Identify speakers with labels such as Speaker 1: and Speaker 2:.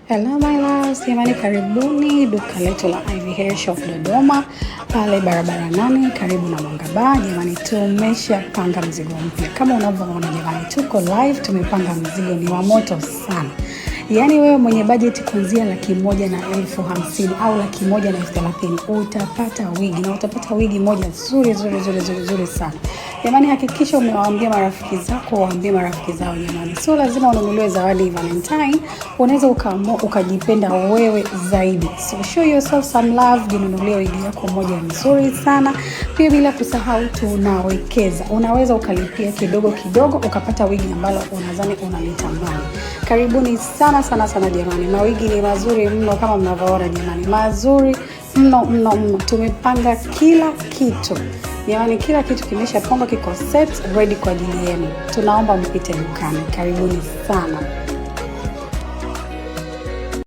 Speaker 1: Hello my loves, jamani karibuni duka letu la Ivy Hair Shop Dodoma, pale barabara 8 karibu na Mwanga Bar. Jamani tumeshapanga mzigo mpya. Kama unavyoona jamani tuko live, tumepanga mzigo ni wa moto sana. Yaani wewe mwenye budget kuanzia 150,000 au 130,000 utapata wigi, na utapata wigi moja nzuri sana. Jamani hakikisha umewaambia marafiki zako, waambie marafiki zao jamani. Sio lazima ununuliwe zawadi Valentine, unaweza ukaamua ukajipenda wewe zaidi. So show yourself some love, jinunulie wigi yako moja nzuri sana. Pia bila kusahau tunawekeza. Unaweza ukalipia kidogo ukapata wigi ambalo unadhani unalitamani. Karibuni sana jamani. Mawigi ni mazuri mno kama mnavyoona jamani. Mazuri mno. Tumepanga kila kitu. Jamani kila kitu kimeshapangwa, kiko set ready kwa ajili yenu. Tunaomba mpite dukani. Karibuni sana.